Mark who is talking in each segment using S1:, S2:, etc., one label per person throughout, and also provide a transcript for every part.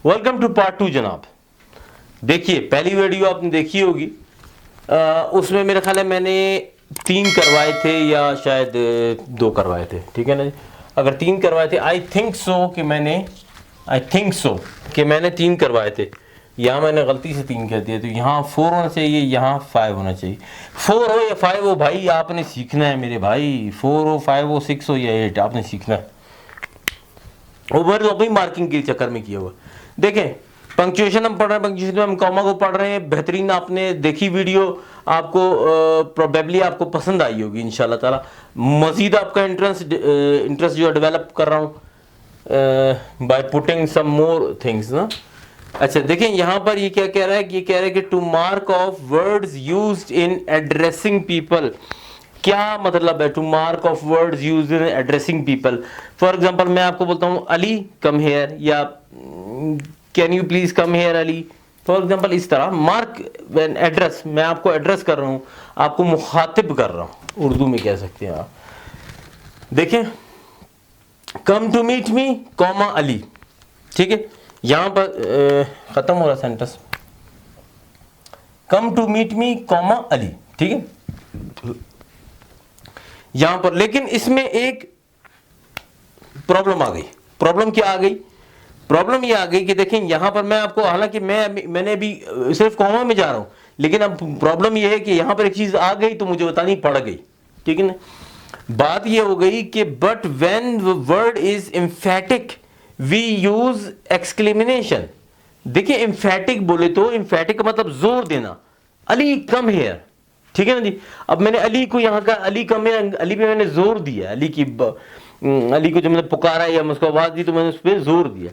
S1: Welcome two part 2 जनाब। देखिए पहली वीडियो आपने देखी होगी, उसमें मेरे ख्याल है मैंने 3 करवाए थे या शायद 2 करवाए थे, ठीक है ना जी। अगर 3 करवाए थे आई थिंक सो कि मैंने 3 करवाए थे। यहाँ मैंने गलती से 3 कर दिया, तो यहाँ 4 होना चाहिए, यहाँ 5 होना चाहिए। 4 हो या 5 हो भाई, आपने सीखना है मेरे भाई। 4 हो, 5 हो, 6 हो या 8, आपने सीखना है। ओवर तो अपनी मार्किंग के चक्कर में किया हुआ। देखें पंक्चुएशन हम पढ़ रहे हैं, पंक्चुएशन में हम कॉमा को पढ़ रहे हैं। बेहतरीन आपने देखी वीडियो, आपको प्रोबेबली आपको पसंद आई होगी इंशाल्लाह ताला। मजीद आपका इंटरेस्ट जो डेवलप कर रहा हूँ by putting some more things ना। अच्छा देखें यहाँ पर ये क्या कह रहा है कि to mark off words used in addressing people. क्या मतलब है to mark off words used in addressing people? For example मैं आपको बोलता हूँ अली कम हेयर, या can you please come here Ali, for example. इस तरह मार्क व्हेन एड्रेस, मैं आपको एड्रेस कर रहा हूँ, आपको मुखातिब कर रहा हूँ, उर्दू में कह सकते हैं आप। देखें come to meet me comma Ali, ठीक है। यहां पर खत्म हो रहा sentence, come to meet me comma Ali, ठीक है यहां पर। लेकिन इसमें एक प्रॉब्लम आ गई। प्रॉब्लम क्या आ गई? प्रॉब्लम ये आ गई कि देखें यहां पर मैं आपको, हालांकि मैंने अभी सिर्फ कॉमा में जा रहा हूं, लेकिन अब प्रॉब्लम ये है कि यहां पर एक चीज आ गई तो मुझे बतानी पड़ गई, ठीक है ना। बात ये हो गई कि but when word is emphatic we use exclamation. देखिए एम्फेटिक बोले तो एम्फेटिक का मतलब जोर देना। अली कम हेयर, ठीक है ना जी। अब मैंने अली को यहाँ का अली कम है, अली पे मैंने जोर दिया, अली को जब मैंने पुकारा या मुझको आवाज दी तो मैंने उस पर जोर दिया।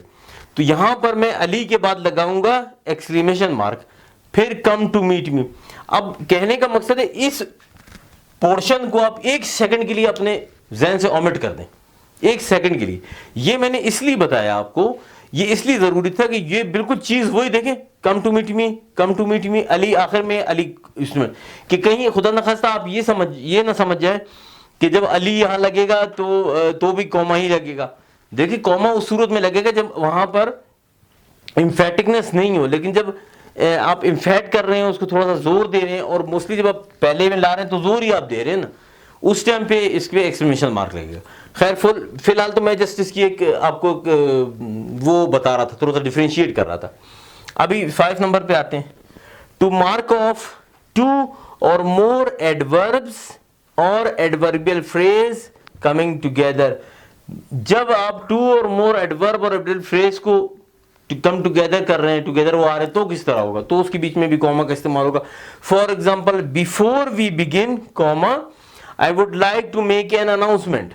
S1: तो यहां पर मैं अली के बाद लगाऊंगा एक्सक्लेमेशन मार्क, फिर कम टू मीट मी। अब कहने का मकसद है इस पोर्शन को आप 1 सेकंड के लिए अपने जहन से ओमिट कर दें, 1 सेकंड के लिए। ये मैंने इसलिए बताया आपको, ये इसलिए जरूरी था कि ये बिल्कुल चीज वही देखें, come to meet me Ali, आखिर में अली, इसमें कि कहीं खुदा न खास्ता आप ये ना समझ जाए कि जब अली यहां लगेगा तो भी कॉमा ही लगेगा। देखिए कॉमा उस सूरत में लगेगा जब वहां पर इम्फेटिकनेस नहीं हो, लेकिन जब आप इम्फेट कर रहे हैं, उसको थोड़ा सा जोर दे रहे हैं, और मोस्टली जब आप पहले में ला रहे हैं तो जोर ही आप दे रहे हैं ना, उस टाइम पे इसके एक्सक्लेमेशन मार्क लगेगा। खैर फिलहाल तो मैं जस्ट इसकी आपको वो बता रहा था, थोड़ा सा डिफरेंशिएट कर रहा था। अभी 5 नंबर पे आते हैं। टू मार्क ऑफ 2 और मोर एडवर्ब्स और एडवर्बियल फ्रेज कमिंग टुगेदर। जब आप 2 और मोर एडवर्ब और एडवर्बियल फ्रेज को कम टुगेदर कर रहे हैं, टुगेदर वो आ रहे हैं, तो किस तरह होगा? तो उसके बीच में भी कॉमा का इस्तेमाल होगा। For example before we begin comma I would like to make an announcement,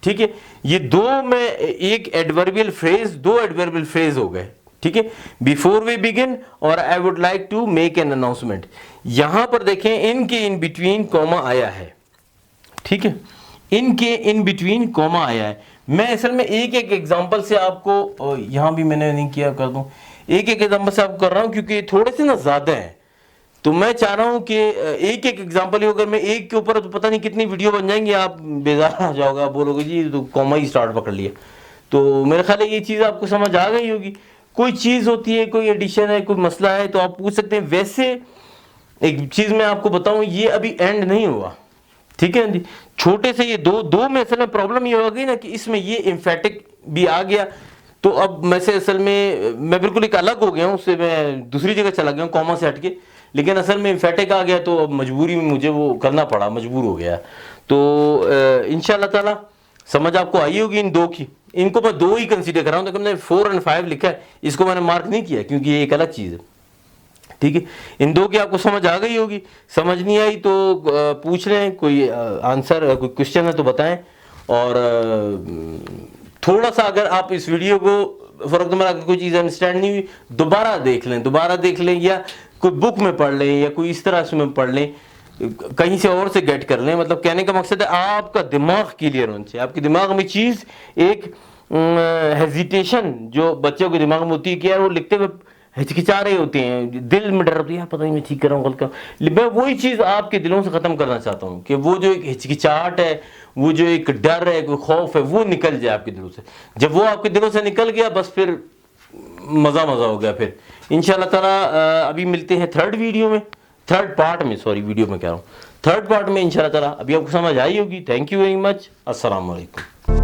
S1: ठीक है। ये 2 में एक एडवर्बियल फ्रेज, 2 एडवर्बियल फ्रेज हो गए, ठीक है। बिफोर वी बिगिन और I would like to make an announcement. यहां पर देखें इनके इन बिटवीन कॉमा आया है, ठीक है। इनके इन बिटवीन कॉमा आया है। मैं असल में एक एग्जांपल से आपको, यहां भी मैंने नहीं किया, कर दूं, एक एग्जांपल से आपको कर रहा हूं क्योंकि थोड़े से ना ज्यादा है, तो मैं चाह रहा हूं कि एक एग्जांपल ही, अगर मैं एक के ऊपर तो पता नहीं कितनी वीडियो बन जाएंगी, आप बेजार आ जाओगे, आप बोलोगे जी तो कॉमा ही स्टार्ट पकड़ लिया। तो मेरे ख्याल है ये चीज आपको समझ आ गई होगी। कोई चीज होती है, कोई एडिशन है, कोई मसला है, तो आप पूछ सकते हैं। वैसे एक चीज मैं आपको बताऊं, ये अभी एंड नहीं हुआ, ठीक है जी। छोटे से ये दो में असल में प्रॉब्लम ये हो गई ना कि इसमें ये एम्फेटिक भी आ गया, तो अब मैं से असल में मैं बिल्कुल एक अलग हो गया हूं, उससे मैं दूसरी जगह चला गया हूं कॉमा से हटके, लेकिन असल में एम्फेटिक आ गया तो अब मजबूरी में मुझे वो करना पड़ा, मजबूर हो गया। तो इंशाल्लाह ताला समझ आपको आई होगी इन 2 की। इनको मैं 2 ही कंसीडर कर रहा हूं, तो मैंने 4 और 5 लिखा है, इसको मैंने मार्क नहीं किया क्योंकि ये एक अलग चीज है, ठीक है। इन 2 की आपको समझ आ गई होगी। समझ नहीं आई तो पूछ रहे हैं, कोई आंसर, कोई क्वेश्चन है तो बताएं। और थोड़ा सा अगर आप इस वीडियो को फॉर एग्जाम्पल अगर कोई चीज़ अंडरस्टैंड नहीं हुई, दोबारा देख लें, या कोई बुक में पढ़ लें, या कोई इस तरह से में पढ़ लें, कहीं से और से गेट कर लें। मतलब कहने का मकसद है आपका दिमाग क्लियर होना चाहिए, आपके दिमाग में चीज़ एक हेजिटेशन जो बच्चों के दिमाग में होती है कि यार वो लिखते हुए हिचकिचा रहे होते हैं, दिल में डर होती है, यार पता नहीं मैं ठीक कर रहा हूँ गलत कर। मैं वही चीज़ आपके दिलों से ख़त्म करना चाहता हूँ कि वो जो एक हिचकिचाहट है, वो जो एक डर है, कोई खौफ है, वो निकल जाए आपके दिलों से। जब वो आपके दिलों से निकल गया, बस फिर मज़ा हो गया। फिर इंशाल्लाह ताला अभी मिलते हैं थर्ड वीडियो में, थर्ड पार्ट में, सॉरी वीडियो में कह रहा हूँ, थर्ड पार्ट में इंशाल्लाह ताला। अभी आपको समझ आई होगी। Thank you very much. अस्सलाम वालेकुम।